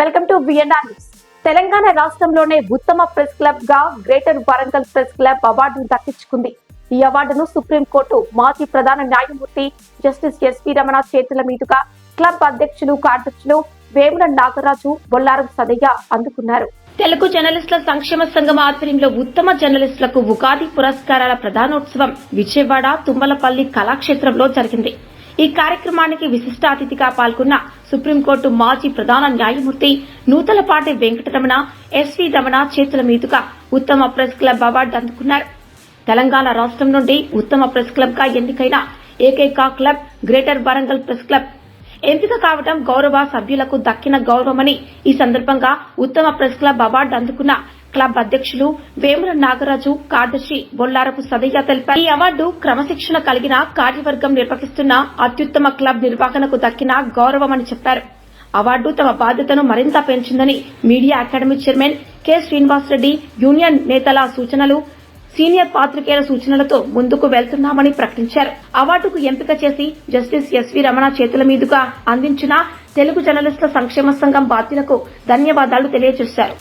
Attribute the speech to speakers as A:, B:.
A: Welcome to VNR news. Telangana రాష్ట్రంలోనే ఉత్తమ press club గా గ్రేటర్ వరంగల్ ప్రెస్ క్లబ్ అవార్డును దక్కించుకుంది. ఈ అవార్డును సుప్రీంకోర్టు మాజీ ప్రధాన న్యాయమూర్తి జస్టిస్ ఎస్వి రమణ చేతుల మీదుగా క్లబ్ అధ్యక్షులు కార్యదర్శులు వేముల నాగరాజు, బొల్లారం సదయ్య అందుకున్నారు. తెలుగు జర్నలిస్టుల సంక్షేమ సంఘం ఆధ్వర్యంలో ఉత్తమ జర్నలిస్టులకు ఉగాది పురస్కారాల ప్రధానోత్సవం విజయవాడ తుమ్మలపల్లి కళాక్షేత్రంలో జరిగింది. ఈ కార్యక్రమానికి విశిష్ట అతిథిగా పాల్గొన్న సుప్రీంకోర్టు మాజీ ప్రధాన న్యాయమూర్తి నూతలపాటి వెంకటరమణ, ఎస్వి రమణ చేతుల మీదుగా ఉత్తమ ప్రెస్ క్లబ్ అవార్డు అందుకున్నారు. తెలంగాణ రాష్ట్రం నుండి ఉత్తమ ప్రెస్ క్లబ్ గా ఎన్నికైన ఏకైక club greater Warangal press club. ఎంపిక కావడం గౌరవ సభ్యులకు దక్కిన గౌరవమని ఈ సందర్భంగా ఉత్తమ ప్రెస్ క్లబ్ అవార్డు అందుకున్న క్లబ్ అధ్యక్షులు వేముల నాగరాజు, కార్యదర్శి బొల్లారపు సదయ్య తెలిపారు. ఈ అవార్డు క్రమశిక్షణ కలిగిన కార్యవర్గం నిర్వహిస్తున్న అత్యుత్తమ క్లబ్ నిర్వహణకు దక్కిన గౌరవమని చెప్పారు. అవార్డు తమ బాధ్యతను మరింత పెంచిందని media academy chairman K Srinivasareddy, union నేతల సూచనలు, సీనియర్ పాత్రికేయుల సూచనలతో ముందుకు వెళ్తున్నామని ప్రకటించారు. అవార్డుకు ఎంపిక చేసి జస్టిస్ ఎస్వి రమణ చేతుల మీదుగా అందించిన తెలుగు జర్నలిస్టుల సంక్షేమ సంఘం బాధ్యులకు ధన్యవాదాలు తెలియజేశారు.